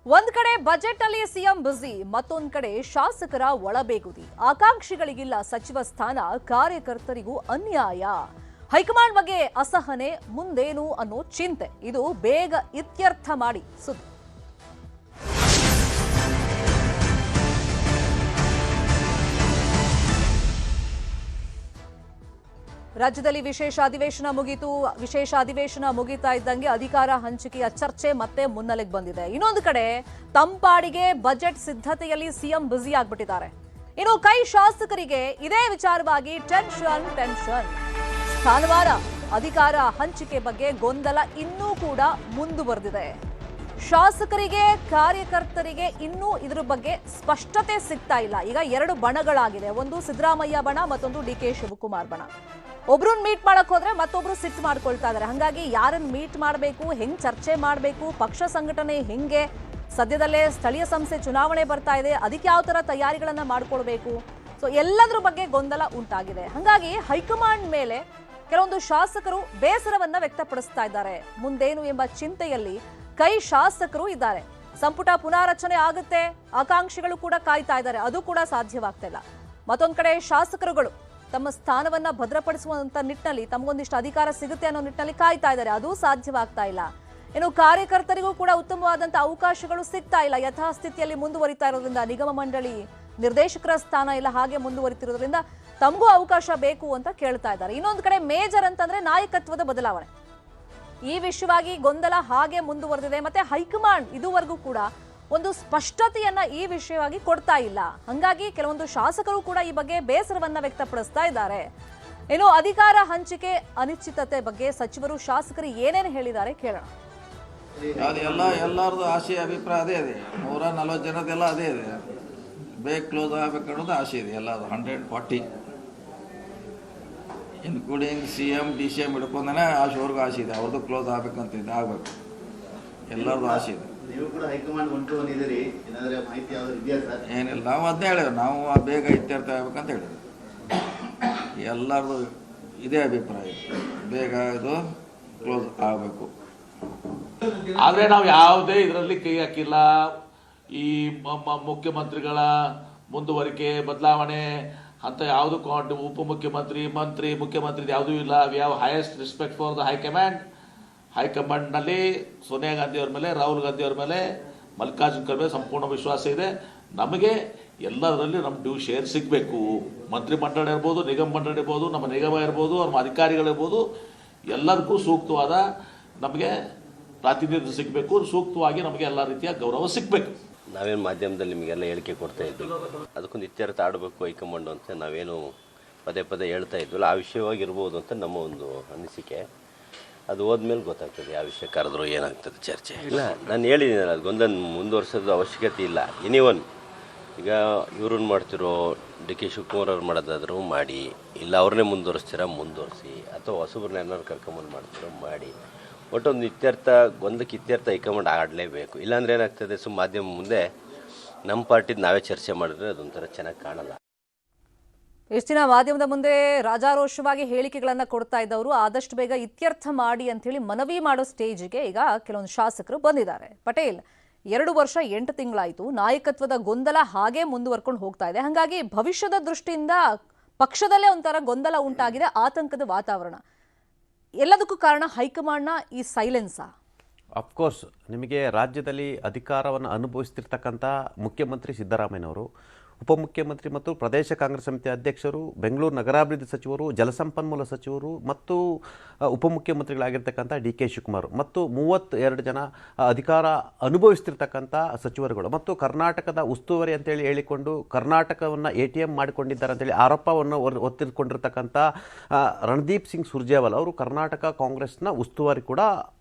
ಒಂದ್ ಕಡೆ ಬಜೆಟ್ ಅಲ್ಲಿ ಸಿಎಂ ಬ್ಯುಸಿ, ಮತ್ತೊಂದ್ ಕಡೆ ಶಾಸಕರ ಒಳಬೇಗುದಿ. ಆಕಾಂಕ್ಷಿಗಳಿಗಿಲ್ಲ ಸಚಿವ ಸ್ಥಾನ, ಕಾರ್ಯಕರ್ತರಿಗೂ ಅನ್ಯಾಯ. ಹೈಕಮಾಂಡ್ ಬಗ್ಗೆ ಅಸಹನೆ, ಮುಂದೇನು ಅನ್ನೋ ಚಿಂತೆ. ಇದು ಬೇಗ ಇತ್ಯರ್ಥ ಮಾಡಿ ಸುದ್ದಿ. ರಾಜ್ಯದಲ್ಲಿ ವಿಶೇಷ ಅಧಿವೇಶನ ಮುಗಿತಾ ಇದ್ದಂಗೆ ಅಧಿಕಾರ ಹಂಚಿಕೆಯ ಚರ್ಚೆ ಮತ್ತೆ ಮುನ್ನೆಲೆಗೆ ಬಂದಿದೆ. ಇನ್ನೊಂದು ಕಡೆ ತಂಪಾಡಿಗೆ ಬಜೆಟ್ ಸಿದ್ಧತೆಯಲ್ಲಿ ಸಿಎಂ ಬ್ಯುಸಿ ಆಗ್ಬಿಟ್ಟಿದ್ದಾರೆ. ಇನ್ನು ಕೈ ಶಾಸಕರಿಗೆ ಇದೇ ವಿಚಾರವಾಗಿ ಟೆನ್ಷನ್. ಸ್ಥಾನಮಾನ ಅಧಿಕಾರ ಹಂಚಿಕೆ ಬಗ್ಗೆ ಗೊಂದಲ ಇನ್ನೂ ಕೂಡ ಮುಂದುವರೆದಿದೆ. ಶಾಸಕರಿಗೆ ಕಾರ್ಯಕರ್ತರಿಗೆ ಇನ್ನೂ ಇದ್ರ ಬಗ್ಗೆ ಸ್ಪಷ್ಟತೆ ಸಿಗ್ತಾ ಇಲ್ಲ. ಈಗ ಎರಡು ಬಣಗಳಾಗಿದೆ, ಒಂದು ಸಿದ್ದರಾಮಯ್ಯ ಬಣ, ಮತ್ತೊಂದು ಡಿಕೆ ಶಿವಕುಮಾರ್ ಬಣ. ಒಬ್ರನ್ನ ಮೀಟ್ ಮಾಡಕ್ ಹೋದ್ರೆ ಮತ್ತೊಬ್ರು ಸಿಟ್ಟು ಮಾಡ್ಕೊಳ್ತಾ ಇದಾರೆ. ಹಾಗಾಗಿ ಯಾರನ್ನ ಮೀಟ್ ಮಾಡಬೇಕು, ಹೆಂಗ್ ಚರ್ಚೆ ಮಾಡಬೇಕು, ಪಕ್ಷ ಸಂಘಟನೆ ಹೆಂಗೆ, ಸದ್ಯದಲ್ಲೇ ಸ್ಥಳೀಯ ಸಂಸ್ಥೆ ಚುನಾವಣೆ ಬರ್ತಾ ಇದೆ, ಅದಕ್ಕೆ ಯಾವ ತರ ತಯಾರಿಗಳನ್ನ ಮಾಡ್ಕೊಳ್ಬೇಕು, ಸೊ ಎಲ್ಲದ್ರ ಬಗ್ಗೆ ಗೊಂದಲ ಉಂಟಾಗಿದೆ. ಹಾಗಾಗಿ ಹೈಕಮಾಂಡ್ ಮೇಲೆ ಕೆಲವೊಂದು ಶಾಸಕರು ಬೇಸರವನ್ನ ವ್ಯಕ್ತಪಡಿಸ್ತಾ ಇದ್ದಾರೆ. ಮುಂದೇನು ಎಂಬ ಚಿಂತೆಯಲ್ಲಿ ಕೈ ಶಾಸಕರು ಇದ್ದಾರೆ. ಸಂಪುಟ ಪುನಾರಚನೆ ಆಗುತ್ತೆ, ಆಕಾಂಕ್ಷಿಗಳು ಕೂಡ ಕಾಯ್ತಾ ಇದ್ದಾರೆ, ಅದು ಕೂಡ ಸಾಧ್ಯವಾಗ್ತಾ ಇಲ್ಲ. ಮತ್ತೊಂದ್ ಕಡೆ ಶಾಸಕರುಗಳು ತಮ್ಮ ಸ್ಥಾನವನ್ನ ಭದ್ರಪಡಿಸುವಂತ ನಿಟ್ಟಿನಲ್ಲಿ ತಮಗೊಂದಿಷ್ಟು ಅಧಿಕಾರ ಸಿಗುತ್ತೆ ಅನ್ನೋ ನಿಟ್ಟಿನಲ್ಲಿ ಕಾಯ್ತಾ ಇದ್ದಾರೆ, ಅದು ಸಾಧ್ಯವಾಗ್ತಾ ಇಲ್ಲ. ಇನ್ನು ಕಾರ್ಯಕರ್ತರಿಗೂ ಕೂಡ ಉತ್ತಮವಾದಂತ ಅವಕಾಶಗಳು ಸಿಗ್ತಾ ಇಲ್ಲ. ಯಥಾಸ್ಥಿತಿಯಲ್ಲಿ ಮುಂದುವರಿತಾ ಇರೋದ್ರಿಂದ, ನಿಗಮ ಮಂಡಳಿ ನಿರ್ದೇಶಕರ ಸ್ಥಾನ ಇಲ್ಲ ಹಾಗೆ ಮುಂದುವರಿತಿರೋದ್ರಿಂದ ತಮಗೂ ಅವಕಾಶ ಬೇಕು ಅಂತ ಕೇಳ್ತಾ ಇದ್ದಾರೆ. ಇನ್ನೊಂದು ಕಡೆ ಮೇಜರ್ ಅಂತಂದ್ರೆ ನಾಯಕತ್ವದ ಬದಲಾವಣೆ. ಈ ವಿಷಯವಾಗಿ ಗೊಂದಲ ಹಾಗೆ ಮುಂದುವರೆದಿದೆ. ಮತ್ತೆ ಹೈಕಮಾಂಡ್ ಇದುವರೆಗೂ ಕೂಡ ಒಂದು ಸ್ಪಷ್ಟತೆಯನ್ನ ಈ ವಿಷಯವಾಗಿ ಕೊಡ್ತಾ ಇಲ್ಲ. ಹಂಗಾಗಿ ಕೆಲವೊಂದು ಶಾಸಕರು ಕೂಡ ಈ ಬಗ್ಗೆ ಬೇಸರವನ್ನ ವ್ಯಕ್ತಪಡಿಸ್ತಾ ಇದ್ದಾರೆ. ಇನ್ನು ಅಧಿಕಾರ ಹಂಚಿಕೆ ಅನಿಶ್ಚಿತತೆ ಬಗ್ಗೆ ಸಚಿವರು ಶಾಸಕರು ಏನೇನು ಹೇಳಿದ್ದಾರೆ ಕೇಳೋಣ. ಎಲ್ಲರದು ಆಸೆ ಅಭಿಪ್ರಾಯ ಅದೇ ಇದೆ. 140 ಜನದೆಲ್ಲ ಅದೇ ಇದೆ. ಬೇಗ ಕ್ಲೋಸ್ ಆಗಬೇಕು ಅನ್ನೋದು ಆಸೆ ಇದೆ ಎಲ್ಲದು. 140 ಇನ್ಕ್ಲೂಡಿಂಗ್ CM DCM ಹಿಡ್ಕೊಂಡೇ ಆಶೆವರೆಗೂ ಆಸೆ ಇದೆ. ಅವ್ರದ್ದು ಕ್ಲೋಸ್ ಆಗಬೇಕಂತಿದೆ, ಆಗಬೇಕು. ಎಲ್ಲರದು ಆಸೆ ಇದೆ. ಏನಿಲ್ಲ, ನಾವು ಅದನ್ನೇ ಹೇಳಿದ್ರು, ನಾವು ಬೇಗ ಇತ್ಯರ್ಥ ಆಗ್ಬೇಕಂತ ಹೇಳಿದ್ರು. ಎಲ್ಲರದು ಇದೇ ಅಭಿಪ್ರಾಯ, ಬೇಗ ಇದು ಕ್ಲೋಸ್ ಆಗಬೇಕು. ಆದರೆ ನಾವು ಯಾವುದೇ ಇದರಲ್ಲಿ ಕೈ ಹಾಕಿಲ್ಲ. ಈ ಮುಖ್ಯಮಂತ್ರಿಗಳ ಮುಂದುವರಿಕೆ, ಬದಲಾವಣೆ ಅಂತ ಯಾವುದಕ್ಕೂ ಉಪಮುಖ್ಯಮಂತ್ರಿ, ಮುಖ್ಯಮಂತ್ರಿ ಯಾವುದೂ ಇಲ್ಲ. We have highest respect for the high command. ಹೈಕಮಾಂಡ್ನಲ್ಲಿ ಸೋನಿಯಾ ಗಾಂಧಿ ಅವ್ರ ಮೇಲೆ, ರಾಹುಲ್ ಗಾಂಧಿ ಅವ್ರ ಮೇಲೆ, ಮಲ್ಲಿಕಾರ್ಜುನ್ ಖರ್ಗೆ ಮೇಲೆ ಸಂಪೂರ್ಣ ವಿಶ್ವಾಸ ಇದೆ. ನಮಗೆ ಎಲ್ಲದರಲ್ಲಿ ನಮ್ಮ ಡ್ಯೂ ಶೇರ್ ಸಿಗಬೇಕು. ಮಂತ್ರಿಮಂಡಳ ಇರ್ಬೋದು, ನಿಗಮ ಮಂಡಳ ಇರ್ಬೋದು, ನಮ್ಮ ನಿಗಮ ಇರ್ಬೋದು, ನಮ್ಮ ಅಧಿಕಾರಿಗಳಿರ್ಬೋದು, ಎಲ್ಲದಕ್ಕೂ ಸೂಕ್ತವಾದ ನಮಗೆ ಪ್ರಾತಿನಿಧ್ಯ ಸಿಗಬೇಕು. ಸೂಕ್ತವಾಗಿ ನಮಗೆ ಎಲ್ಲ ರೀತಿಯ ಗೌರವ ಸಿಗಬೇಕು. ನಾವೇನು ಮಾಧ್ಯಮದಲ್ಲಿ ನಿಮಗೆಲ್ಲ ಹೇಳಿಕೆ ಕೊಡ್ತಾ ಇದ್ವಿ, ಅದಕ್ಕೊಂದು ಇತ್ಯರ್ಥ ಆಡಬೇಕು ಹೈಕಮಾಂಡ್ ಅಂತ ನಾವೇನು ಪದೇ ಹೇಳ್ತಾ ಇದ್ವಲ್ಲ, ಆ ವಿಷಯವಾಗಿರ್ಬೋದು ಅಂತ ನಮ್ಮ ಒಂದು ಅನಿಸಿಕೆ. ಅದು ಹೋದ್ಮೇಲೆ ಗೊತ್ತಾಗ್ತದೆ ಯಾವ ವಿಷಯ ಕರೆದ್ರು ಏನಾಗ್ತದೆ ಚರ್ಚೆ. ಇಲ್ಲ, ನಾನು ಹೇಳಿದ್ದೀನಲ್ಲ, ಅದಕ್ಕೊಂದು ಮುಂದುವರ್ಸೋದು ಅವಶ್ಯಕತೆ ಇಲ್ಲ. ಎನಿವನ್ ಈಗ ಇವ್ರನ್ನ ಮಾಡ್ತಿರೋ DK ಶಿವಕುಮಾರ್ ಅವ್ರು ಮಾಡೋದಾದರೂ ಮಾಡಿ, ಇಲ್ಲ ಅವ್ರನ್ನೇ ಮುಂದುವರಿಸಿ, ಅಥವಾ ಹೊಸಬ್ರನ್ನ ಏನಾದ್ರು ಕರ್ಕೊಂಬಂದು ಮಾಡ್ತಿರೋ ಮಾಡಿ. ಒಟ್ಟೊಂದು ಗೊಂದಲಕ್ಕೆ ಇತ್ಯರ್ಥ ಹೈಕಮಾಂಡ್ ಆಡಲೇಬೇಕು. ಇಲ್ಲಾಂದ್ರೆ ಏನಾಗ್ತದೆ, ಮಾಧ್ಯಮ ಮುಂದೆ ನಮ್ಮ ಪಾರ್ಟಿದು ನಾವೇ ಚರ್ಚೆ ಮಾಡಿದ್ರೆ ಅದೊಂಥರ ಚೆನ್ನಾಗಿ ಕಾಣಲ್ಲ. ಇಷ್ಟು ದಿನ ಮಾಧ್ಯಮದ ಮುಂದೆ ರಾಜಾರೋಷವಾಗಿ ಹೇಳಿಕೆಗಳನ್ನ ಕೊಡ್ತಾ ಇದ್ದವರು ಆದಷ್ಟು ಬೇಗ ಇತ್ಯರ್ಥ ಮಾಡಿ ಅಂತ ಹೇಳಿ ಮನವಿ ಮಾಡೋ ಸ್ಟೇಜ್ಗೆ ಈಗ ಕೆಲವೊಂದು ಶಾಸಕರು ಬಂದಿದ್ದಾರೆ. ಪಟೇಲ್ 2 ವರ್ಷ 8 ತಿಂಗಳಾಯಿತು, ನಾಯಕತ್ವದ ಗೊಂದಲ ಹಾಗೆ ಮುಂದುವರ್ಕೊಂಡು ಹೋಗ್ತಾ ಇದೆ. ಹಾಗಾಗಿ ಭವಿಷ್ಯದ ದೃಷ್ಟಿಯಿಂದ ಪಕ್ಷದಲ್ಲೇ ಒಂಥರ ಗೊಂದಲ ಉಂಟಾಗಿದೆ, ಆತಂಕದ ವಾತಾವರಣ. ಎಲ್ಲದಕ್ಕೂ ಕಾರಣ ಹೈಕಮಾಂಡ್ನ ಈ ಸೈಲೆನ್ಸಾ? ಅಫ್ಕೋರ್ಸ್, ನಿಮಗೆ ರಾಜ್ಯದಲ್ಲಿ ಅಧಿಕಾರವನ್ನು ಅನುಭವಿಸ್ತಿರ್ತಕ್ಕಂಥ ಮುಖ್ಯಮಂತ್ರಿ ಸಿದ್ದರಾಮಯ್ಯನವರು, ಉಪಮುಖ್ಯಮಂತ್ರಿ ಮತ್ತು ಪ್ರದೇಶ ಕಾಂಗ್ರೆಸ್ ಸಮಿತಿ ಅಧ್ಯಕ್ಷರು, ಬೆಂಗಳೂರು ನಗರಾಭಿವೃದ್ಧಿ ಸಚಿವರು, ಜಲಸಂಪನ್ಮೂಲ ಸಚಿವರು ಮತ್ತು ಉಪಮುಖ್ಯಮಂತ್ರಿಗಳಾಗಿರ್ತಕ್ಕಂಥ DK ಶಿವಕುಮಾರ್ ಮತ್ತು 32 ಜನ ಅಧಿಕಾರ ಅನುಭವಿಸ್ತಿರ್ತಕ್ಕಂಥ ಸಚಿವರುಗಳು ಮತ್ತು ಕರ್ನಾಟಕದ ಉಸ್ತುವಾರಿ ಅಂತೇಳಿ ಹೇಳಿಕೊಂಡು ಕರ್ನಾಟಕವನ್ನು ATM ಮಾಡಿಕೊಂಡಿದ್ದಾರೆ ಅಂತೇಳಿ ಆರೋಪವನ್ನು ಒತ್ತಿಕೊಂಡಿರ್ತಕ್ಕಂಥ ರಣದೀಪ್ ಸಿಂಗ್ ಸುರ್ಜೇವಾಲಾ ಅವರು ಕರ್ನಾಟಕ ಕಾಂಗ್ರೆಸ್ನ ಉಸ್ತುವಾರಿ ಕೂಡ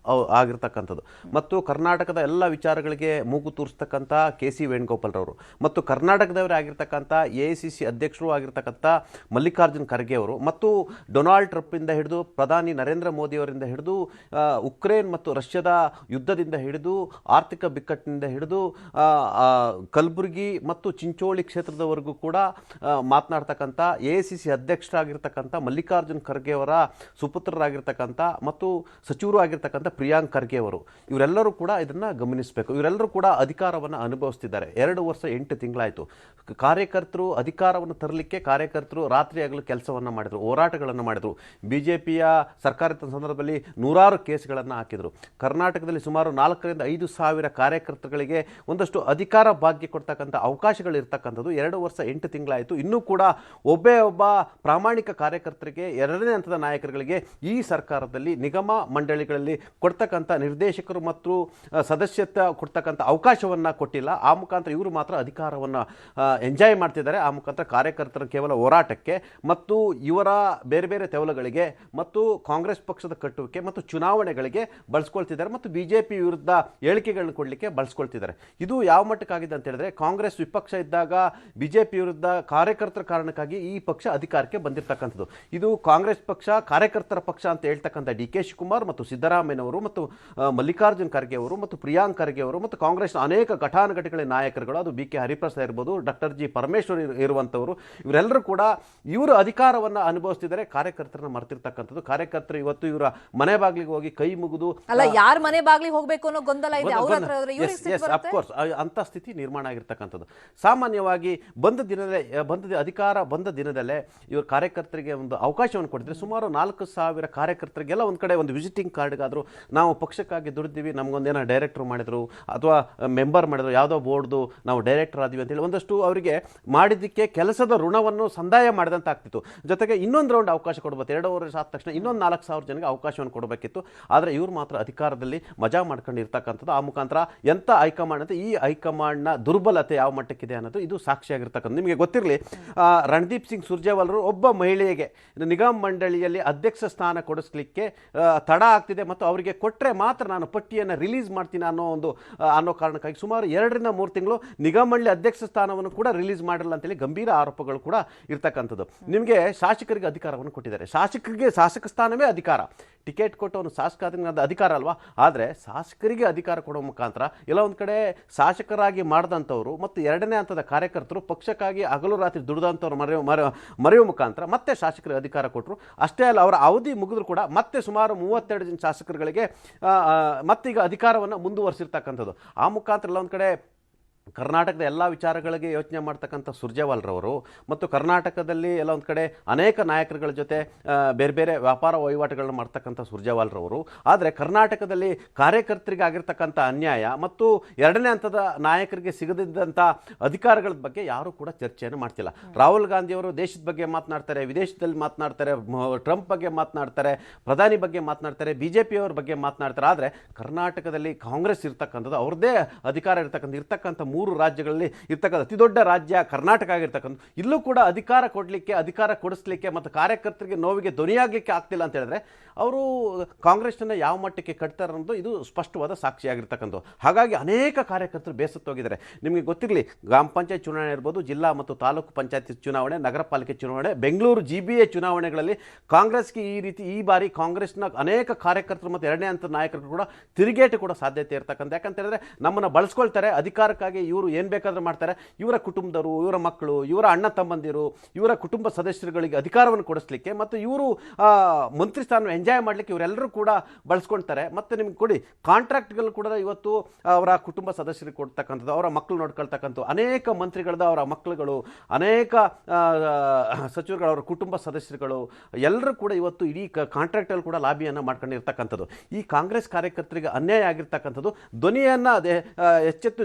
ಆಗಿರ್ತಕ್ಕಂಥದ್ದು. ಮತ್ತು ಕರ್ನಾಟಕದ ಎಲ್ಲ ವಿಚಾರಗಳಿಗೆ ಮೂಗು ತೂರಿಸ್ತಕ್ಕಂಥ KC ವೇಣುಗೋಪಾಲ್ ರವರು ಮತ್ತು ಕರ್ನಾಟಕದವರೇ ಆಗಿರ್ತಕ್ಕಂಥ AICC ಅಧ್ಯಕ್ಷರು ಆಗಿರ್ತಕ್ಕಂಥ ಮಲ್ಲಿಕಾರ್ಜುನ್ ಖರ್ಗೆ ಅವರು ಮತ್ತು ಡೊನಾಲ್ಡ್ ಟ್ರಂಪಿಂದ ಹಿಡಿದು ಪ್ರಧಾನಿ ನರೇಂದ್ರ ಮೋದಿಯವರಿಂದ ಹಿಡಿದು ಉಕ್ರೇನ್ ಮತ್ತು ರಷ್ಯಾದ ಯುದ್ಧದಿಂದ ಹಿಡಿದು ಆರ್ಥಿಕ ಬಿಕ್ಕಟ್ಟಿನಿಂದ ಹಿಡಿದು ಕಲಬುರಗಿ ಮತ್ತು ಚಿಂಚೋಳಿ ಕ್ಷೇತ್ರದವರೆಗೂ ಕೂಡ ಮಾತನಾಡ್ತಕ್ಕಂಥ AICC ಅಧ್ಯಕ್ಷರಾಗಿರ್ತಕ್ಕಂಥ ಮಲ್ಲಿಕಾರ್ಜುನ್ ಖರ್ಗೆ ಅವರ ಸುಪುತ್ರರಾಗಿರ್ತಕ್ಕಂಥ ಮತ್ತು ಸಚಿವರು ಆಗಿರ್ತಕ್ಕಂಥ ಪ್ರಿಯಾಂಕ್ ಖರ್ಗೆ ಅವರು ಇವರೆಲ್ಲರೂ ಕೂಡ ಇದನ್ನು ಗಮನಿಸಬೇಕು. ಇವರೆಲ್ಲರೂ ಕೂಡ ಅಧಿಕಾರವನ್ನು ಅನುಭವಿಸ್ತಿದ್ದಾರೆ. 2 ವರ್ಷ 8 ತಿಂಗಳಾಯಿತು. ಕಾರ್ಯಕರ್ತರು ಅಧಿಕಾರವನ್ನು ತರಲಿಕ್ಕೆ ಕಾರ್ಯಕರ್ತರು ರಾತ್ರಿ ಆಗಲು ಕೆಲಸವನ್ನು ಮಾಡಿದರು, ಹೋರಾಟಗಳನ್ನು ಮಾಡಿದರು. BJPಯ ಸರ್ಕಾರದ ಸಂದರ್ಭದಲ್ಲಿ ನೂರಾರು ಕೇಸ್ಗಳನ್ನು ಹಾಕಿದರು. ಕರ್ನಾಟಕದಲ್ಲಿ ಸುಮಾರು 4 ರಿಂದ 5 ಸಾವಿರ ಕಾರ್ಯಕರ್ತರುಗಳಿಗೆ ಒಂದಷ್ಟು ಅಧಿಕಾರ ಭಾಗ್ಯ ಕೊಡ್ತಕ್ಕಂಥ ಅವಕಾಶಗಳು ಇರ್ತಕ್ಕಂಥದ್ದು 2 ವರ್ಷ 8 ತಿಂಗಳಾಯಿತು. ಇನ್ನೂ ಕೂಡ ಒಬ್ಬ ಪ್ರಾಮಾಣಿಕ ಕಾರ್ಯಕರ್ತರಿಗೆ 2ನೇ ಹಂತದ ನಾಯಕರುಗಳಿಗೆ ಈ ಸರ್ಕಾರದಲ್ಲಿ ನಿಗಮ ಮಂಡಳಿಗಳಲ್ಲಿ ಕೊಡ್ತಕ್ಕಂಥ ನಿರ್ದೇಶಕರು ಮತ್ತು ಸದಸ್ಯತ್ವ ಕೊಡ್ತಕ್ಕಂಥ ಅವಕಾಶವನ್ನು ಕೊಟ್ಟಿಲ್ಲ. ಆ ಮುಖಾಂತರ ಇವರು ಮಾತ್ರ ಅಧಿಕಾರವನ್ನು ಎಂಜಾಯ್ ಮಾಡ್ತಿದ್ದಾರೆ. ಆ ಮುಖಾಂತರ ಕಾರ್ಯಕರ್ತರ ಕೇವಲ ಹೋರಾಟಕ್ಕೆ ಮತ್ತು ಇವರ ಬೇರೆ ಬೇರೆ ತೆವಲುಗಳಿಗೆ ಮತ್ತು ಕಾಂಗ್ರೆಸ್ ಪಕ್ಷದ ಕಟ್ಟುವಿಕೆ ಮತ್ತು ಚುನಾವಣೆಗಳಿಗೆ ಬಳಸ್ಕೊಳ್ತಿದ್ದಾರೆ ಮತ್ತು BJP ವಿರುದ್ಧ ಹೇಳಿಕೆಗಳನ್ನು ಕೊಡಲಿಕ್ಕೆ ಬಳಸ್ಕೊಳ್ತಿದ್ದಾರೆ. ಇದು ಯಾವ ಮಟ್ಟಕ್ಕಾಗಿದೆ ಅಂತ ಹೇಳಿದ್ರೆ, ಕಾಂಗ್ರೆಸ್ ವಿಪಕ್ಷ ಇದ್ದಾಗ BJP ವಿರುದ್ಧ ಕಾರ್ಯಕರ್ತರ ಕಾರಣಕ್ಕಾಗಿ ಈ ಪಕ್ಷ ಅಧಿಕಾರಕ್ಕೆ ಬಂದಿರತಕ್ಕಂಥದ್ದು. ಇದು ಕಾಂಗ್ರೆಸ್ ಪಕ್ಷ ಕಾರ್ಯಕರ್ತರ ಪಕ್ಷ ಅಂತ ಹೇಳ್ತಕ್ಕಂಥ DK ಶಿವಕುಮಾರ್ ಮತ್ತು ಸಿದ್ದರಾಮಯ್ಯನವರು ಮತ್ತು ಮಲ್ಲಿಕಾರ್ಜುನ್ ಖರ್ಗೆ ಅವರು ಮತ್ತು ಪ್ರಿಯಾಂಕ್ ಖರ್ಗೆ ಅವರು ಮತ್ತು ಕಾಂಗ್ರೆಸ್ನ ಅನೇಕ ಘಟಾನುಘಟಿಗಳ ನಾಯಕರುಗಳು, ಅದು BK ಹರಿಪ್ರಸಾದ್ ಇರ್ಬೋದು, ಡಾಕ್ಟರ್ G ಪರಮೇಶ್ವರ್ ಇರುವಂಥವರು, ಇವರೆಲ್ಲರೂ ಕೂಡ ಇವರು ಅಧಿಕಾರವನ್ನು ಅನುಭವಿಸ್ತಿದ್ದಾರೆ. ಕಾರ್ಯಕರ್ತರನ್ನ ಮರ್ತಿರ್ತಕ್ಕಂಥದ್ದು. ಕಾರ್ಯಕರ್ತರು ಇವತ್ತು ಇವರ ಮನೆ ಬಾಗಿಲಿಗೆ ಹೋಗಿ ಕೈ ಮುಗಿದು ಅಲ್ಲ, ಯಾರ ಮನೆ ಬಾಗಿಲಿಗೆ ಹೋಗಬೇಕು ಅನ್ನೋ ಗೊಂದಲ ಇದೆ ಅವ್ರ ಹತ್ರ. ಅಫ್ಕೋರ್ಸ್ ಅಂತ ಸ್ಥಿತಿ ನಿರ್ಮಾಣ ಆಗಿರ್ತಕ್ಕಂಥದ್ದು. ಸಾಮಾನ್ಯವಾಗಿ ಅಧಿಕಾರ ಬಂದ ದಿನದಲ್ಲೇ ಇವರು ಕಾರ್ಯಕರ್ತರಿಗೆ ಒಂದು ಅವಕಾಶವನ್ನು ಕೊಟ್ಟಿದ್ರೆ ಸುಮಾರು 4,000 ಕಾರ್ಯಕರ್ತರಿಗೆಲ್ಲ ಒಂದು ಕಡೆ ಒಂದು ವಿಸಿಟಿಂಗ್ ಕಾರ್ಡ್ಗಾದರೂ ನಾವು ಪಕ್ಷಕ್ಕಾಗಿ ದುಡಿದೀವಿ, ನಮಗೊಂದೇನೋ ಡೈರೆಕ್ಟರ್ ಮಾಡಿದ್ರು ಅಥವಾ ಮೆಂಬರ್ ಮಾಡಿದ್ರು, ಯಾವುದೋ ಬೋರ್ಡ್ದು ನಾವು ಡೈರೆಕ್ಟರ್ ಆದ್ವಿ ಅಂತೇಳಿ ಒಂದಷ್ಟು ಅವರಿಗೆ ಮಾಡಿದ್ದಕ್ಕೆ ಕೆಲಸದ ಋಣವನ್ನು ಸಂದಾಯ ಮಾಡಿದಂತ ಆಗ್ತಿತ್ತು. ಜೊತೆಗೆ ಇನ್ನೊಂದು ರೌಂಡ್ ಅವಕಾಶ ಕೊಡಬೇಕು. 2 ವರ್ಷ ಆದ ತಕ್ಷಣ ಇನ್ನೊಂದು 4,000 ಜನಕ್ಕೆ ಅವಕಾಶವನ್ನು ಕೊಡಬೇಕಿತ್ತು. ಆದರೆ ಇವರು ಮಾತ್ರ ಅಧಿಕಾರದಲ್ಲಿ ಮಜಾ ಮಾಡ್ಕೊಂಡು ಇರ್ತಕ್ಕಂಥದ್ದು. ಆ ಮುಖಾಂತರ ಎಂಥ ಹೈಕಮಾಂಡ್ ಅಂತ ಈ ಹೈಕಮಾಂಡ್ನ ದುರ್ಬಲತೆ ಯಾವ ಮಟ್ಟಕ್ಕಿದೆ ಅನ್ನೋದು ಇದು ಸಾಕ್ಷಿಯಾಗಿರ್ತಕ್ಕಂಥ. ನಿಮಗೆ ಗೊತ್ತಿರಲಿ, ರಣದೀಪ್ ಸಿಂಗ್ ಸುರ್ಜೇವಾಲರು ಒಬ್ಬ ಮಹಿಳೆಗೆ ನಿಗಮ ಮಂಡಳಿಯಲ್ಲಿ ಅಧ್ಯಕ್ಷ ಸ್ಥಾನ ಕೊಡಿಸ್ಲಿಕ್ಕೆ ತಡ ಆಗ್ತಿದೆ ಮತ್ತು ಅವರಿಗೆ ಕೊಟ್ಟರೆ ಮಾತ್ರ ನಾನು ಪಟ್ಟಿಯನ್ನು ರಿಲೀಸ್ ಮಾಡ್ತೀನಿ ಅನ್ನೋ ಕಾರಣಕ್ಕಾಗಿ ಸುಮಾರು 2 ರಿಂದ 3 ತಿಂಗಳು ನಿಗಮ ಮಂಡಳಿ ಅಧ್ಯಕ್ಷ ಸ್ಥಾನವನ್ನು ಕೂಡ ರಿಲೀಸ್ ಮಾಡಿರಲ್ಲ ಅಂತೇಳಿ ಗಂಭೀರ ಆರೋಪಗಳು ಕೂಡ ಇರ್ತಕ್ಕಂಥದ್ದು. ನಿಮಗೆ ಶಾಸಕರಿಗೆ ಅಧಿಕಾರವನ್ನು ಕೊಟ್ಟಿದ್ದಾರೆ. ಶಾಸಕರಿಗೆ ಶಾಸಕ ಸ್ಥಾನವೇ ಅಧಿಕಾರ. ಟಿಕೆಟ್ ಕೊಟ್ಟು ಅವನು ಶಾಸಕ ಅಧಿಕಾರ ಅಲ್ವಾ. ಆದರೆ ಶಾಸಕರಿಗೆ ಅಧಿಕಾರ ಕೊಡೋ ಮುಖಾಂತರ ಎಲ್ಲ ಒಂದು ಕಡೆ ಶಾಸಕರಾಗಿ ಮಾಡಿದಂಥವ್ರು ಮತ್ತು 2ನೇ ಹಂತದ ಕಾರ್ಯಕರ್ತರು ಪಕ್ಷಕ್ಕಾಗಿ ಹಗಲು ರಾತ್ರಿ ದುಡಿದಂಥವ್ರು ಮರೆಯುವ ಮುಖಾಂತರ ಮತ್ತೆ ಶಾಸಕರಿಗೆ ಅಧಿಕಾರ ಕೊಟ್ಟರು. ಅಷ್ಟೇ ಅಲ್ಲ, ಅವರ ಅವಧಿ ಮುಗಿದ್ರು ಕೂಡ ಮತ್ತೆ ಸುಮಾರು 32 ಜನ ಶಾಸಕರುಗಳಿಗೆ ಮತ್ತೀಗ ಅಧಿಕಾರವನ್ನು ಮುಂದುವರಿಸಿರ್ತಕ್ಕಂಥದ್ದು. ಆ ಮುಖಾಂತರ ಎಲ್ಲ ಒಂದು ಕಡೆ ಕರ್ನಾಟಕದ ಎಲ್ಲ ವಿಚಾರಗಳಿಗೆ ಯೋಚನೆ ಮಾಡ್ತಕ್ಕಂಥ ಸುರ್ಜೇವಾಲ್ರವರು ಮತ್ತು ಕರ್ನಾಟಕದಲ್ಲಿ ಎಲ್ಲ ಒಂದು ಕಡೆ ಅನೇಕ ನಾಯಕರುಗಳ ಜೊತೆ ಬೇರೆ ಬೇರೆ ವ್ಯಾಪಾರ ವಹಿವಾಟುಗಳನ್ನ ಮಾಡ್ತಕ್ಕಂಥ ಸುರ್ಜೇವಾಲ್ರವರು. ಆದರೆ ಕರ್ನಾಟಕದಲ್ಲಿ ಕಾರ್ಯಕರ್ತರಿಗೆ ಆಗಿರ್ತಕ್ಕಂಥ ಅನ್ಯಾಯ ಮತ್ತು 2ನೇ ಹಂತದ ನಾಯಕರಿಗೆ ಸಿಗದಿದ್ದಂಥ ಅಧಿಕಾರಗಳ ಬಗ್ಗೆ ಯಾರೂ ಕೂಡ ಚರ್ಚೆಯನ್ನು ಮಾಡ್ತಿಲ್ಲ. ರಾಹುಲ್ ಗಾಂಧಿಯವರು ದೇಶದ ಬಗ್ಗೆ ಮಾತನಾಡ್ತಾರೆ, ವಿದೇಶದಲ್ಲಿ ಮಾತನಾಡ್ತಾರೆ, ಟ್ರಂಪ್ ಬಗ್ಗೆ ಮಾತನಾಡ್ತಾರೆ, ಪ್ರಧಾನಿ ಬಗ್ಗೆ ಮಾತನಾಡ್ತಾರೆ, BJPಯವರ ಬಗ್ಗೆ ಮಾತನಾಡ್ತಾರೆ. ಆದರೆ ಕರ್ನಾಟಕದಲ್ಲಿ ಕಾಂಗ್ರೆಸ್ ಇರ್ತಕ್ಕಂಥದ್ದು, ಅವ್ರದ್ದೇ ಅಧಿಕಾರ ಇರ್ತಕ್ಕಂಥ 3 ರಾಜ್ಯಗಳಲ್ಲಿ ಇರ್ತಕ್ಕಂಥ ಅತಿ ದೊಡ್ಡ ರಾಜ್ಯ ಕರ್ನಾಟಕ ಆಗಿರ್ತಕ್ಕಂಥ. ಇಲ್ಲೂ ಕೂಡ ಅಧಿಕಾರ ಕೊಡಿಸ್ಲಿಕ್ಕೆ ಮತ್ತು ಕಾರ್ಯಕರ್ತರಿಗೆ ನೋವಿಗೆ ಧ್ವನಿಯಾಗಲಿಕ್ಕೆ ಆಗ್ತಿಲ್ಲ ಅಂತ ಹೇಳಿದ್ರೆ ಅವರು ಕಾಂಗ್ರೆಸ್ನ ಯಾವ ಮಟ್ಟಕ್ಕೆ ಕಟ್ತಾರೆ ಅನ್ನೋದು ಇದು ಸ್ಪಷ್ಟವಾದ ಸಾಕ್ಷಿಯಾಗಿರ್ತಕ್ಕಂಥದ್ದು. ಹಾಗಾಗಿ ಅನೇಕ ಕಾರ್ಯಕರ್ತರು ಬೇಸತ್ತೋಗಿದ್ದಾರೆ. ನಿಮಗೆ ಗೊತ್ತಿರಲಿ, ಗ್ರಾಮ ಪಂಚಾಯತ್ ಚುನಾವಣೆ ಇರ್ಬೋದು, ಜಿಲ್ಲಾ ಮತ್ತು ತಾಲೂಕು ಪಂಚಾಯತ್ ಚುನಾವಣೆ, ನಗರ ಪಾಲಿಕೆ ಚುನಾವಣೆ, ಬೆಂಗಳೂರು GBA ಚುನಾವಣೆಗಳಲ್ಲಿ ಕಾಂಗ್ರೆಸ್ಗೆ ಈ ಬಾರಿ ಕಾಂಗ್ರೆಸ್ನ ಅನೇಕ ಕಾರ್ಯಕರ್ತರು ಮತ್ತು 2ನೇ ಹಂತದ ನಾಯಕರು ಕೂಡ ತಿರುಗೇಟು ಕೂಡ ಸಾಧ್ಯತೆ ಇರ್ತಕ್ಕಂಥ. ಯಾಕಂತ ಹೇಳಿದ್ರೆ ನಮ್ಮನ್ನು ಬಳಸ್ಕೊಳ್ತಾರೆ, ಅಧಿಕಾರಕ್ಕಾಗಿ ಇವರು ಏನು ಬೇಕಾದರೂ ಮಾಡ್ತಾರೆ. ಇವರ ಕುಟುಂಬದವರು, ಇವರ ಮಕ್ಕಳು, ಇವರ ಅಣ್ಣ ತಮ್ಮಂದಿರು, ಇವರ ಕುಟುಂಬ ಸದಸ್ಯರುಗಳಿಗೆ ಅಧಿಕಾರವನ್ನು ಕೊಡಿಸ್ಲಿಕ್ಕೆ ಮತ್ತು ಇವರು ಮಂತ್ರಿ ಸ್ಥಾನ ಎಂಜಾಯ್ ಮಾಡಲಿಕ್ಕೆ ಇವರೆಲ್ಲರೂ ಕೂಡ ಬಳಸ್ಕೊಳ್ತಾರೆ. ಮತ್ತು ನಿಮ್ಗೆ ಕೊಡಿ ಕಾಂಟ್ರಾಕ್ಟ್ಗಳು ಕೂಡ ಇವತ್ತು ಅವರ ಕುಟುಂಬ ಸದಸ್ಯರಿಗೆ ಕೊಡ್ತಕ್ಕಂಥದ್ದು, ಅವರ ಮಕ್ಕಳು ನೋಡ್ಕೊಳ್ತಕ್ಕಂಥದ್ದು. ಅನೇಕ ಮಂತ್ರಿಗಳದ ಅವರ ಮಕ್ಕಳುಗಳು, ಅನೇಕ ಸಚಿವರುಗಳು, ಅವರ ಕುಟುಂಬ ಸದಸ್ಯರುಗಳು ಎಲ್ಲರೂ ಕೂಡ ಇವತ್ತು ಇಡೀ ಕಾಂಟ್ರಾಕ್ಟಲ್ಲಿ ಕೂಡ ಲಾಬಿಯನ್ನು ಮಾಡ್ಕೊಂಡಿರ್ತಕ್ಕಂಥದ್ದು. ಈ ಕಾಂಗ್ರೆಸ್ ಕಾರ್ಯಕರ್ತರಿಗೆ ಅನ್ಯಾಯ ಆಗಿರ್ತಕ್ಕಂಥದ್ದು. ಧ್ವನಿಯನ್ನು ಎಚ್ಚೆತ್ತು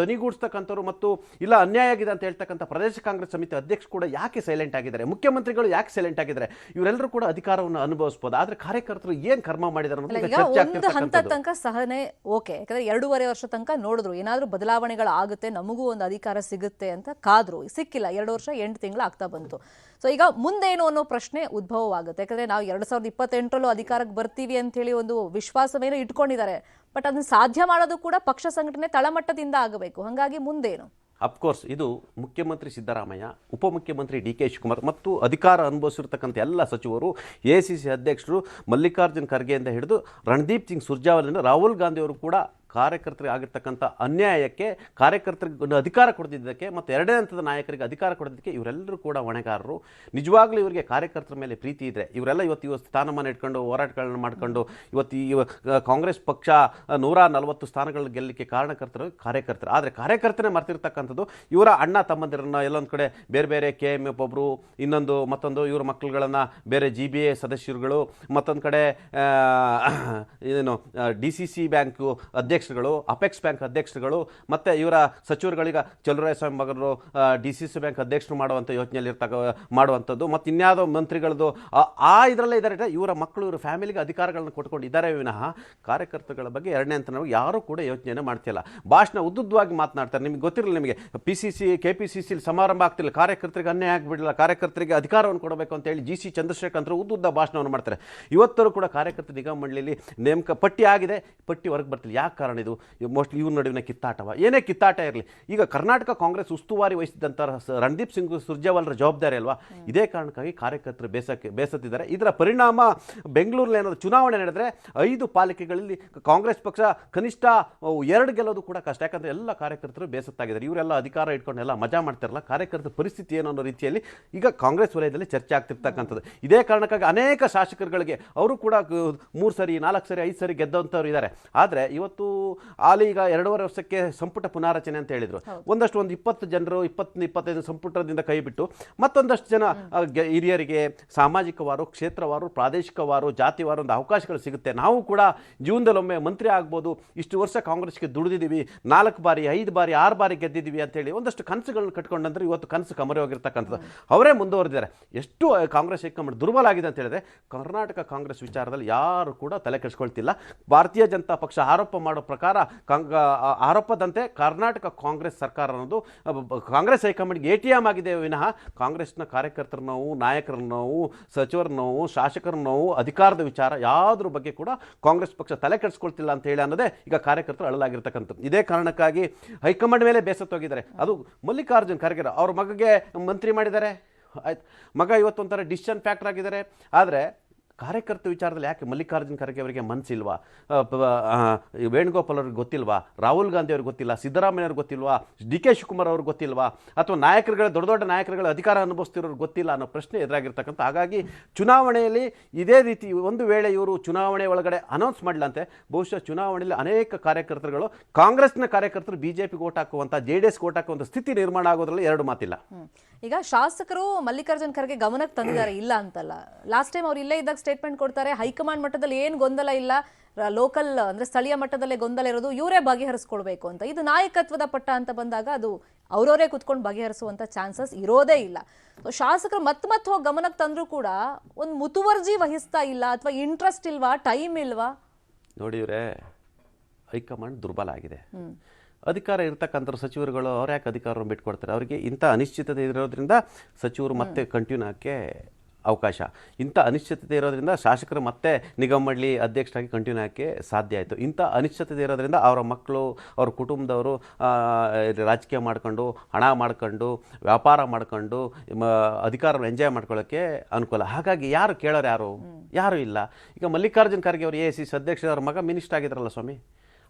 ಧ್ವನಿಗೂಡಿಸ್ತಕ್ಕಂಥವ್ರು ಮತ್ತು ಇಲ್ಲ ಅನ್ಯಾಯ ಆಗಿದೆ ಅಂತ ಹೇಳ್ತಕ್ಕಂಥ ಪ್ರದೇಶ ಕಾಂಗ್ರೆಸ್ ಸಮಿತಿ ಅಧ್ಯಕ್ಷ ಕೂಡ ಯಾಕೆ ಸೈಲೆಂಟ್ ಆಗಿದ್ದಾರೆ, ಮುಖ್ಯಮಂತ್ರಿಗಳು ಯಾಕೆ ಸೈಲೆಂಟ್ ಆಗಿದ್ದಾರೆ? ಇವರೆಲ್ಲರೂ ಕೂಡ ಅಧಿಕಾರವನ್ನು ಅನುಭವಿಸಬಹುದು. ಆದ್ರೆ ಕಾರ್ಯಕರ್ತರು ಏನ್ ಕರ್ಮ ಮಾಡಿದ್ದಾರೆ ಒಂದು ಹಂತದ ತನಕ ಸಹನೆ ಓಕೆ, ಯಾಕಂದ್ರೆ 2.5 ವರ್ಷ ತನಕ ನೋಡಿದ್ರು ಏನಾದ್ರೂ ಬದಲಾವಣೆಗಳಾಗುತ್ತೆ, ನಮಗೂ ಒಂದು ಅಧಿಕಾರ ಸಿಗುತ್ತೆ ಅಂತ ಕಾದ್ರು. ಸಿಕ್ಕಿಲ್ಲ. 2 ವರ್ಷ 8 ತಿಂಗಳು ಆಗ್ತಾ ಬಂತು. ಸೊ ಈಗ ಮುಂದೇನು ಅನ್ನೋ ಪ್ರಶ್ನೆ ಉದ್ಭವವಾಗುತ್ತೆ. ಯಾಕಂದ್ರೆ ನಾವು 2028ರಲ್ಲೂ ಅಧಿಕಾರಕ್ಕೆ ಬರ್ತೀವಿ ಅಂತ ಹೇಳಿ ಒಂದು ವಿಶ್ವಾಸವೇನೋ ಇಟ್ಕೊಂಡಿದ್ದಾರೆ. ಬಟ್ ಅದನ್ನ ಸಾಧ್ಯ ಮಾಡೋದು ಕೂಡ ಪಕ್ಷ ಸಂಘಟನೆ ತಳಮಟ್ಟದಿಂದ ಆಗಬೇಕು. ಹಾಗಾಗಿ ಮುಂದೇನು? ಅಫ್ಕೋರ್ಸ್ ಇದು ಮುಖ್ಯಮಂತ್ರಿ ಸಿದ್ದರಾಮಯ್ಯ, ಉಪಮುಖ್ಯಮಂತ್ರಿ ಡಿ ಕೆ ಶಿವಕುಮಾರ್ ಮತ್ತು ಅಧಿಕಾರ ಅನುಭವಿಸಿರ್ತಕ್ಕಂಥ ಎಲ್ಲ ಸಚಿವರು, ACC ಅಧ್ಯಕ್ಷರು ಮಲ್ಲಿಕಾರ್ಜುನ್ ಖರ್ಗೆಯಿಂದ ಹಿಡಿದು ರಣದೀಪ್ ಸಿಂಗ್ ಸುರ್ಜೇವಾಲಾದಿಂದ ರಾಹುಲ್ ಗಾಂಧಿಯವರು ಕೂಡ ಕಾರ್ಯಕರ್ತರಿಗೆ ಆಗಿರ್ತಕ್ಕಂಥ ಅನ್ಯಾಯಕ್ಕೆ, ಕಾರ್ಯಕರ್ತರಿಗೆ ಅಧಿಕಾರ ಕೊಡದಿದ್ದಕ್ಕೆ ಮತ್ತು ಎರಡನೇ ಹಂತದ ನಾಯಕರಿಗೆ ಅಧಿಕಾರ ಕೊಡೋದಕ್ಕೆ ಇವರೆಲ್ಲರೂ ಕೂಡ ಹೊಣೆಗಾರರು. ನಿಜವಾಗ್ಲೂ ಇವರಿಗೆ ಕಾರ್ಯಕರ್ತರ ಮೇಲೆ ಪ್ರೀತಿ ಇದ್ದರೆ ಇವರೆಲ್ಲ ಇವತ್ತು ಸ್ಥಾನಮಾನ ಇಟ್ಕೊಂಡು ಹೋರಾಟಗಳನ್ನ ಮಾಡ್ಕೊಂಡು ಇವತ್ತು ಕಾಂಗ್ರೆಸ್ ಪಕ್ಷ 140 ಸ್ಥಾನಗಳು ಗೆಲ್ಲಲಿಕ್ಕೆ ಕಾರಣಕರ್ತರು ಕಾರ್ಯಕರ್ತರು. ಆದರೆ ಕಾರ್ಯಕರ್ತನೇ ಮರ್ತಿರ್ತಕ್ಕಂಥದ್ದು ಇವರ ಅಣ್ಣ ತಮ್ಮಂದಿರನ್ನ ಎಲ್ಲೊಂದು ಕಡೆ ಬೇರೆ ಬೇರೆ KMF ಒಬ್ಬರು, ಮತ್ತೊಂದು ಇವರ ಮಕ್ಕಳುಗಳನ್ನು ಬೇರೆ GBA ಸದಸ್ಯರುಗಳು, ಮತ್ತೊಂದು ಕಡೆ ಏನು DCC ಬ್ಯಾಂಕು ಅಧ್ಯಕ್ಷರುಗಳು, ಅಪೆಕ್ಸ್ ಬ್ಯಾಂಕ್ ಅಧ್ಯಕ್ಷರುಗಳು, ಮತ್ತು ಇವರ ಸಚಿವರುಗಳೀಗ ಚಲುವರಾಯಸ್ವಾಮಿ ಮಗರು DCC ಬ್ಯಾಂಕ್ ಅಧ್ಯಕ್ಷರು ಮಾಡುವಂಥ ಯೋಚನೆಯಲ್ಲಿ ಮಾಡುವಂಥದ್ದು, ಮತ್ತು ಇನ್ಯಾವುದೋ ಮಂತ್ರಿಗಳದ್ದು ಇದರಲ್ಲೇ ಇದ್ದಾರೆ. ಇವರ ಮಕ್ಕಳು ಇವರ ಫ್ಯಾಮಿಲಿಗೆ ಅಧಿಕಾರಗಳನ್ನು ಕೊಟ್ಕೊಂಡಿದ್ದಾರೆ ವಿನಃ ಕಾರ್ಯಕರ್ತಗಳ ಬಗ್ಗೆ ಎರಡನೇ ಅಂತ ನಾವು ಯಾರೂ ಕೂಡ ಯೋಚನೆ ಮಾಡ್ತಿಲ್ಲ. ಭಾಷಣ ಉದ್ದುದ್ದವಾಗಿ ಮಾತನಾಡ್ತಾರೆ. ನಿಮಗೆ ಗೊತ್ತಿರಲಿಲ್ಲ, ನಿಮಗೆ KPCC ಸಮಾರಂಭ ಆಗ್ತಿಲ್ಲ, ಕಾರ್ಯಕರ್ತರಿಗೆ ಅನ್ಯಾಯ ಆಗಿಬಿಡಲಿಲ್ಲ, ಕಾರ್ಯಕರ್ತರಿಗೆ ಅಧಿಕಾರವನ್ನು ಕೊಡಬೇಕು ಅಂತೇಳಿ GC ಚಂದ್ರಶೇಖರ್ ಅಂತ ಉದ್ದುದ್ದ ಭಾಷಣವನ್ನು ಮಾಡ್ತಾರೆ. ಇವತ್ತರೂ ಕೂಡ ಕಾರ್ಯಕರ್ತ ನಿಗಮ ಮಂಡಳಿಯಲ್ಲಿ ನೇಮಕ ಪಟ್ಟಿ ಆಗಿದೆ, ಪಟ್ಟಿ ಹೊರಗೆ ಬರ್ತಿಲ್ಲ. ಯಾಕೆ ಕಾರಣ ಇದು? ಮೋಸ್ಟ್ಲಿ ಇವ್ರ ನಡುವಿನ ಕಿತ್ತಾಟವ, ಏನೇ ಕಿತ್ತಾಟ ಇರಲಿ. ಈಗ ಕರ್ನಾಟಕ ಕಾಂಗ್ರೆಸ್ ಉಸ್ತುವಾರಿ ವಹಿಸಿದಂಥ ರಣದೀಪ್ ಸಿಂಗ್ ಸುರ್ಜೇವಾಲರ ಜವಾಬ್ದಾರಿ ಅಲ್ವಾ? ಇದೇ ಕಾರಣಕ್ಕಾಗಿ ಕಾರ್ಯಕರ್ತರು ಬೇಸತ್ತಿದ್ದಾರೆ. ಇದರ ಪರಿಣಾಮ ಬೆಂಗಳೂರಲ್ಲಿ ಏನಾದರೂ ಚುನಾವಣೆ ನಡೆದರೆ 5 ಪಾಲಿಕೆಗಳಲ್ಲಿ ಕಾಂಗ್ರೆಸ್ ಪಕ್ಷ ಕನಿಷ್ಠ 2 ಗೆಲ್ಲೋದು ಕೂಡ ಕಷ್ಟ. ಯಾಕಂದರೆ ಎಲ್ಲ ಕಾರ್ಯಕರ್ತರು ಬೇಸತ್ತಾಗಿದ್ದಾರೆ. ಇವರೆಲ್ಲ ಅಧಿಕಾರ ಇಟ್ಕೊಂಡು ಎಲ್ಲ ಮಜಾ ಮಾಡ್ತಾರಲ್ಲ, ಕಾರ್ಯಕರ್ತರ ಪರಿಸ್ಥಿತಿ ಏನು ಅನ್ನೋ ರೀತಿಯಲ್ಲಿ ಈಗ ಕಾಂಗ್ರೆಸ್ ವಲಯದಲ್ಲಿ ಚರ್ಚೆ ಆಗ್ತಿರ್ತಕ್ಕಂಥದ್ದು. ಇದೇ ಕಾರಣಕ್ಕಾಗಿ ಅನೇಕ ಶಾಸಕರುಗಳಿಗೆ ಅವರು ಕೂಡ 3 ಸರಿ 4 ಸರಿ 5 ಸರಿ ಗೆದ್ದಂಥವ್ರು ಇದ್ದಾರೆ. ಆದರೆ ಇವತ್ತು ಈಗ 2.5 ವರ್ಷಕ್ಕೆ ಸಂಪುಟ ಪುನಾರಚನೆ ಅಂತ ಹೇಳಿದ್ರು. ಒಂದು 20 ಜನರು 20-25 ಸಂಪುಟದಿಂದ ಕೈ ಬಿಟ್ಟು ಮತ್ತೊಂದಷ್ಟು ಜನ ಹಿರಿಯರಿಗೆ ಸಾಮಾಜಿಕವಾರು, ಕ್ಷೇತ್ರವಾರು, ಪ್ರಾದೇಶಿಕವಾರು, ಜಾತಿವಾರು ಒಂದು ಅವಕಾಶಗಳು ಸಿಗುತ್ತೆ. ನಾವು ಕೂಡ ಜೀವನದಲ್ಲೊಮ್ಮೆ ಮಂತ್ರಿ ಆಗ್ಬೋದು, ಇಷ್ಟು ವರ್ಷ ಕಾಂಗ್ರೆಸ್ಗೆ ದುಡಿದಿದ್ದೀವಿ, 4 ಬಾರಿ 5 ಬಾರಿ 6 ಬಾರಿ ಗೆದ್ದಿದ್ದೀವಿ ಅಂತೇಳಿ ಒಂದಷ್ಟು ಕನಸುಗಳನ್ನ ಕಟ್ಕೊಂಡಂದ್ರೆ ಇವತ್ತು ಕನಸು ಕಮರಿ ಹೋಗಿರ್ತಕ್ಕಂಥದ್ದು. ಅವರೇ ಮುಂದುವರೆದಿದ್ದಾರೆ. ಎಷ್ಟು ಕಾಂಗ್ರೆಸ್ ಹೈಕಮಾಂಡ್ ದುರ್ಬಲ ಆಗಿದೆ ಅಂತ ಹೇಳಿದ್ರೆ ಕರ್ನಾಟಕ ಕಾಂಗ್ರೆಸ್ ವಿಚಾರದಲ್ಲಿ ಯಾರು ಕೂಡ ತಲೆ ಕೆಡಿಸ್ಕೊಳ್ತಿಲ್ಲ. ಭಾರತೀಯ ಜನತಾ ಪಕ್ಷ ಆರೋಪ ಮಾಡೋ ಪ್ರಕಾರ ಆರೋಪದಂತೆ ಕರ್ನಾಟಕ ಕಾಂಗ್ರೆಸ್ ಸರ್ಕಾರ ಅನ್ನೋದು ಕಾಂಗ್ರೆಸ್ ಹೈಕಮಾಂಡ್ಗೆ ATM ಆಗಿದೆ ವಿನಃ ಕಾಂಗ್ರೆಸ್ನ ಕಾರ್ಯಕರ್ತರ ನೋವು, ನಾಯಕರ ನೋವು, ಸಚಿವರ ನೋವು, ಶಾಸಕರ ನೋವು, ಅಧಿಕಾರದ ವಿಚಾರ ಯಾವುದ್ರ ಬಗ್ಗೆ ಕೂಡ ಕಾಂಗ್ರೆಸ್ ಪಕ್ಷ ತಲೆ ಕೆಡಿಸ್ಕೊಳ್ತಿಲ್ಲ ಅಂತ ಹೇಳಿ ಅನ್ನೋದೇ ಈಗ ಕಾರ್ಯಕರ್ತರು ಅಳಲಾಗಿರ್ತಕ್ಕಂಥದ್ದು. ಇದೇ ಕಾರಣಕ್ಕಾಗಿ ಹೈಕಮಾಂಡ್ ಮೇಲೆ ಬೇಸತ್ತೋಗಿದ್ದಾರೆ. ಅದು ಮಲ್ಲಿಕಾರ್ಜುನ್ ಖರ್ಗೆ ಅವ್ರ ಮಗಗೆ ಮಂತ್ರಿ ಮಾಡಿದ್ದಾರೆ. ಆಯ್ತು, ಮಗ ಇವತ್ತೊಂಥರ ಡಿಸಿಷನ್ ಫ್ಯಾಕ್ಟರ್ ಆಗಿದ್ದಾರೆ. ಆದರೆ ಕಾರ್ಯಕರ್ತ ವಿಚಾರದಲ್ಲಿ ಯಾಕೆ ಮಲ್ಲಿಕಾರ್ಜುನ್ ಖರ್ಗೆ ಅವರಿಗೆ ಮನಸ್ಸಿಲ್ವಾ? ವೇಣುಗೋಪಾಲ್ ಅವ್ರಿಗೆ ಗೊತ್ತಿಲ್ವಾ? ರಾಹುಲ್ ಗಾಂಧಿ ಅವ್ರಿಗೆ ಗೊತ್ತಿಲ್ಲ? ಸಿದ್ದರಾಮಯ್ಯ ಅವ್ರಿಗೆ ಗೊತ್ತಿಲ್ವಾ? DK ಶಿವಕುಮಾರ್ ಅವ್ರಿಗೆ ಗೊತ್ತಿಲ್ವಾ? ಅಥವಾ ದೊಡ್ಡ ದೊಡ್ಡ ನಾಯಕರುಗಳ ಅಧಿಕಾರ ಅನುಭವಿಸ್ತಿರೋರು ಗೊತ್ತಿಲ್ಲ ಅನ್ನೋ ಪ್ರಶ್ನೆ ಎದುರಾಗಿರ್ತಕ್ಕಂಥ. ಹಾಗಾಗಿ ಚುನಾವಣೆಯಲ್ಲಿ ಇದೇ ರೀತಿ ಒಂದು ವೇಳೆ ಇವರು ಚುನಾವಣೆ ಒಳಗಡೆ ಅನೌನ್ಸ್ ಮಾಡಲಂತೆ, ಬಹುಶಃ ಚುನಾವಣೆಯಲ್ಲಿ ಅನೇಕ ಕಾರ್ಯಕರ್ತರುಗಳು ಕಾಂಗ್ರೆಸ್ನ ಕಾರ್ಯಕರ್ತರು BJPಗೆ ಓಟ್ ಹಾಕುವಂಥ, JDSಗೆ ಓಟ್ ಹಾಕುವಂಥ ಸ್ಥಿತಿ ನಿರ್ಮಾಣ ಆಗೋದ್ರಲ್ಲಿ ಎರಡು ಮಾತಿಲ್ಲ. ಈಗ ಶಾಸಕರು ಮಲ್ಲಿಕಾರ್ಜುನ್ ಖರ್ಗೆ ಗಮನಕ್ಕೆ ತಂದಿದ್ದಾರೆ, ಇಲ್ಲ ಅಂತಲ್ಲ. ಲಾಸ್ಟ್ ಟೈಮ್ ಅವ್ರು ಇಲ್ಲೇ ಇದ್ದಾಗ ಸ್ಟೇಟ್ಮೆಂಟ್ ಕೊಡ್ತಾರೆ, ಹೈಕಮಾಂಡ್ ಮಟ್ಟದಲ್ಲಿ ಏನು ಗೊಂದಲ ಇಲ್ಲ, ಲೋಕಲ್ ಅಂದ್ರೆ ಸ್ಥಳೀಯ ಮಟ್ಟದಲ್ಲೇ ಗೊಂದಲ ಇರೋದು, ಇವರೇ ಬಗೆಹರಿಸ್ಕೊಳ್ಬೇಕು ಅಂತ. ಇದು ನಾಯಕತ್ವದ ಪಟ್ಟ ಅಂತ ಬಂದಾಗ ಅದು ಅವರವರೇ ಕುತ್ಕೊಂಡು ಬಗೆಹರಿಸುವಂತ ಚಾನ್ಸಸ್ ಇರೋದೇ ಇಲ್ಲ. ಶಾಸಕರು ಮತ್ತೆ ಹೋಗಿ ಗಮನಕ್ಕೆ ತಂದ್ರೂ ಕೂಡ ಒಂದು ಮುತುವರ್ಜಿ ವಹಿಸ್ತಾ ಇಲ್ಲ, ಅಥವಾ ಇಂಟ್ರೆಸ್ಟ್ ಇಲ್ವಾ, ಟೈಮ್ ಇಲ್ವಾ? ನೋಡಿವ್ರೆ, ಹೈಕಮಾಂಡ್ ದುರ್ಬಲ ಆಗಿದೆ. ಅಧಿಕಾರ ಇರ್ತಕ್ಕಂಥ ಸಚಿವರುಗಳು ಅವ್ರು ಯಾಕೆ ಅಧಿಕಾರವನ್ನು ಬಿಟ್ಕೊಡ್ತಾರೆ? ಅವರಿಗೆ ಇಂಥ ಅನಿಶ್ಚಿತತೆ ಇರೋದ್ರಿಂದ ಸಚಿವರು ಮತ್ತೆ ಕಂಟಿನ್ಯೂ ಆಗೋಕ್ಕೆ ಅವಕಾಶ. ಇಂಥ ಅನಿಶ್ಚಿತತೆ ಇರೋದ್ರಿಂದ ಶಾಸಕರು ಮತ್ತೆ ನಿಗಮ ಮಂಡಳಿ ಅಧ್ಯಕ್ಷರಾಗಿ ಕಂಟಿನ್ಯೂ ಆಗೋಕ್ಕೆ ಸಾಧ್ಯ ಆಯಿತು. ಇಂಥ ಅನಿಶ್ಚಿತತೆ ಇರೋದ್ರಿಂದ ಅವರ ಮಕ್ಕಳು, ಅವ್ರ ಕುಟುಂಬದವರು ರಾಜಕೀಯ ಮಾಡ್ಕೊಂಡು, ಹಣ ಮಾಡ್ಕೊಂಡು, ವ್ಯಾಪಾರ ಮಾಡ್ಕೊಂಡು ಅಧಿಕಾರವನ್ನು ಎಂಜಾಯ್ ಮಾಡ್ಕೊಳ್ಳೋಕ್ಕೆ ಅನುಕೂಲ. ಹಾಗಾಗಿ ಯಾರು ಕೇಳೋರು? ಯಾರೂ ಇಲ್ಲ. ಈಗ ಮಲ್ಲಿಕಾರ್ಜುನ್ ಖರ್ಗೆ ಅವರು ACC ಅಧ್ಯಕ್ಷ, ಅವ್ರ ಮಗ ಮಿನಿಸ್ಟರ್ ಆಗಿದ್ರಲ್ಲ ಸ್ವಾಮಿ,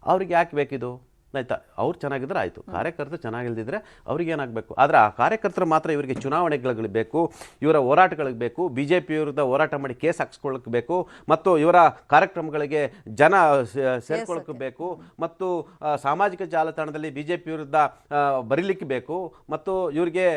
ಅವ್ರಿಗೆ ಯಾಕೆ ಬೇಕಿದು? ಆಯ್ತಾ, ಅವ್ರು ಚೆನ್ನಾಗಿದ್ರೆ ಆಯಿತು, ಕಾರ್ಯಕರ್ತರು ಚೆನ್ನಾಗಿಲ್ದಿದ್ರೆ ಅವ್ರಿಗೆ ಏನಾಗಬೇಕು? ಆದರೆ ಆ ಕಾರ್ಯಕರ್ತರು ಮಾತ್ರ ಇವರಿಗೆ ಚುನಾವಣೆಗಳಿಗೆ ಬೇಕು, ಇವರ ಹೋರಾಟಗಳಿಗೆ ಬೇಕು, BJP ವಿರುದ್ಧ ಹೋರಾಟ ಮಾಡಿ ಕೇಸ್ ಹಾಕ್ಸ್ಕೊಳ್ಳೋಕೆ ಬೇಕು, ಮತ್ತು ಇವರ ಕಾರ್ಯಕ್ರಮಗಳಿಗೆ ಜನ ಸೇರ್ಕೊಳ್ಳೋಕೆ ಬೇಕು, ಮತ್ತು ಸಾಮಾಜಿಕ ಜಾಲತಾಣದಲ್ಲಿ BJP ವಿರುದ್ಧ ಬರೀಲಿಕ್ಕೆ ಬೇಕು, ಮತ್ತು ಇವರಿಗೆ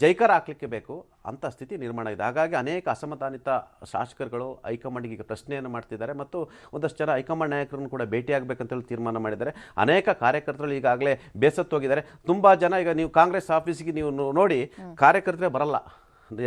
ಜೈಕಾರ ಹಾಕ್ಲಿಕ್ಕೆ ಬೇಕು ಅಂಥ ಸ್ಥಿತಿ ನಿರ್ಮಾಣ ಇದೆ. ಹಾಗಾಗಿ ಅನೇಕ ಅಸಮಾಧಾನಿತ ಶಾಸಕರುಗಳು ಹೈಕಮಾಂಡ್ಗೆ ಈಗ ಪ್ರಶ್ನೆಯನ್ನು ಮಾಡ್ತಿದ್ದಾರೆ, ಮತ್ತು ಒಂದಷ್ಟು ಜನ ಹೈಕಮಾಂಡ್ ನಾಯಕರನ್ನು ಕೂಡ ಭೇಟಿಯಾಗಬೇಕಂತೇಳಿ ತೀರ್ಮಾನ ಮಾಡಿದ್ದಾರೆ. ಅನೇಕ ಕಾರ್ಯಕರ್ತರು ಈಗಾಗಲೇ ಬೇಸತ್ತೋಗಿದ್ದಾರೆ. ತುಂಬ ಜನ ಈಗ ನೀವು ಕಾಂಗ್ರೆಸ್ ಆಫೀಸಿಗೆ ನೀವು ನೋಡಿ, ಕಾರ್ಯಕರ್ತರೇ ಬರಲ್ಲ.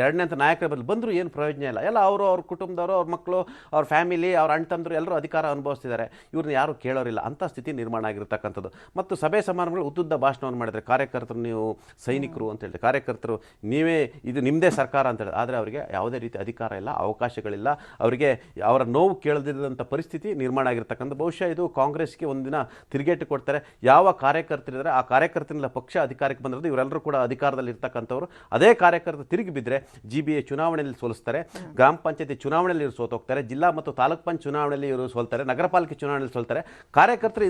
ಎರಡನೇ ಅಂತ ನಾಯಕರ ಬದಲು ಬಂದರೂ ಏನು ಪ್ರಯೋಜನ ಇಲ್ಲ. ಎಲ್ಲ ಅವರು ಅವ್ರ ಕುಟುಂಬದವರು, ಅವ್ರ ಮಕ್ಕಳು, ಅವ್ರ ಫ್ಯಾಮಿಲಿ, ಅವ್ರ ಅಣ್ಣ ತಮ್ಮರು ಎಲ್ಲರೂ ಅಧಿಕಾರ ಅನುಭವಿಸ್ತಿದ್ದಾರೆ. ಇವ್ರನ್ನ ಯಾರು ಕೇಳೋರಿಲ್ಲ. ಅಂಥ ಸ್ಥಿತಿ ನಿರ್ಮಾಣ ಆಗಿರ್ತಕ್ಕಂಥದ್ದು. ಮತ್ತು ಸಭೆ ಸಮಾರಂಭಗಳು ಉದ್ದುದ್ದ ಭಾಷಣವನ್ನು ಮಾಡಿದರೆ ಕಾರ್ಯಕರ್ತರು ನೀವು ಸೈನಿಕರು ಅಂತ ಹೇಳಿದ್ರೆ, ಕಾರ್ಯಕರ್ತರು ನೀವೇ ಇದು ನಿಮ್ಮದೇ ಸರ್ಕಾರ ಅಂತ ಹೇಳಿದ್ರೆ, ಆದರೆ ಅವರಿಗೆ ಯಾವುದೇ ರೀತಿ ಅಧಿಕಾರ ಇಲ್ಲ, ಅವಕಾಶಗಳಿಲ್ಲ. ಅವರಿಗೆ ಅವರ ನೋವು ಕೇಳದಿದ್ದಂಥ ಪರಿಸ್ಥಿತಿ ನಿರ್ಮಾಣ ಆಗಿರ್ತಕ್ಕಂಥ. ಬಹುಶಃ ಇದು ಕಾಂಗ್ರೆಸ್ಗೆ ಒಂದಿನ ತಿರುಗೇಟು ಕೊಡ್ತಾರೆ. ಯಾವ ಕಾರ್ಯಕರ್ತರಿದ್ದಾರೆ ಆ ಕಾರ್ಯಕರ್ತರಿಂದ ಪಕ್ಷ ಅಧಿಕಾರಕ್ಕೆ ಬಂದಿರೋದು, ಇವರೆಲ್ಲರೂ ಕೂಡ ಅಧಿಕಾರದಲ್ಲಿ ಇರ್ತಕ್ಕಂಥವ್ರು. ಅದೇ ಕಾರ್ಯಕರ್ತರು ತಿರುಗಿ ಬಿದ್ದರೆ GBA ಚುನಾವಣೆಯಲ್ಲಿ ಸೋಲಿಸ್ತಾರೆ, ಗ್ರಾಮ ಪಂಚಾಯತಿ ಚುನಾವಣೆಯಲ್ಲಿ ಇವರು ಸೋತೋಗ್ತಾರೆ, ಜಿಲ್ಲಾ ಮತ್ತು ತಾಲೂಕ್ ಪಂಚಾಯತ್ ಚುನಾವಣೆಯಲ್ಲಿ ಇವರು ಸೋಲ್ತಾರೆ, ನಗರ ಪಾಲಿಕೆ ಚುನಾವಣೆಯಲ್ಲಿ ಸೋಲ್ತಾರೆ. ಕಾರ್ಯಕರ್ತರು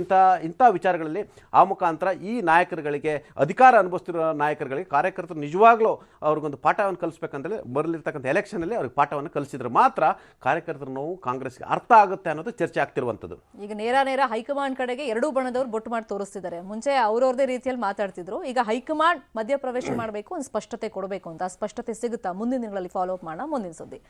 ಇಂಥ ವಿಚಾರಗಳಲ್ಲಿ ಆ ಮುಖಾಂತರ ಈ ನಾಯಕರುಗಳಿಗೆ, ಅಧಿಕಾರ ಅನುಭವಿಸ್ತಿರೋ ನಾಯಕರುಗಳಿಗೆ ಕಾರ್ಯಕರ್ತರು ನಿಜವಾಗ್ಲೂ ಅವ್ರಿಗೊಂದು ಪಾಠವನ್ನು ಕಲಿಸ್ಬೇಕಂತೇಳಿ ಬರಲಿರ್ತಕ್ಕಂಥ ಎಲೆಕ್ಷನಲ್ಲಿ ಅವ್ರಿಗೆ ಪಾಠವನ್ನು ಕಲಿಸಿದ್ರೆ ಮಾತ್ರ ಕಾರ್ಯಕರ್ತರ ನೋವು ಕಾಂಗ್ರೆಸ್ಗೆ ಅರ್ಥ ಆಗುತ್ತೆ ಅನ್ನೋದು ಚರ್ಚೆ ಆಗ್ತಿರುವಂಥದ್ದು. ಈಗ ನೇರ ಹೈಕಮಾಂಡ್ ಕಡೆಗೆ ಎರಡೂ ಬಣದವರು ಬೊಟ್ಟು ಮಾಡಿ ತೋರಿಸ್ತಿದ್ದಾರೆ. ಮುಂಚೆ ಅವ್ರವ್ರದೇ ರೀತಿಯಲ್ಲಿ ಮಾತಾಡ್ತಿದ್ರು. ಈಗ ಹೈಕಮಾಂಡ್ ಮಧ್ಯಪ್ರವೇಶ ಮಾಡಬೇಕು, ಒಂದು ಸ್ಪಷ್ಟತೆ ಕೊಡಬೇಕು ಅಂತ. ಸ್ಪಷ್ಟತೆ ಸಿಗುತ್ತಾ? ಮುಂದಿನ ದಿನಗಳಲ್ಲಿ ಫಾಲೋ ಅಪ್ ಮಾಡೋಣ. ಮುಂದಿನ ಸುದ್ದಿ.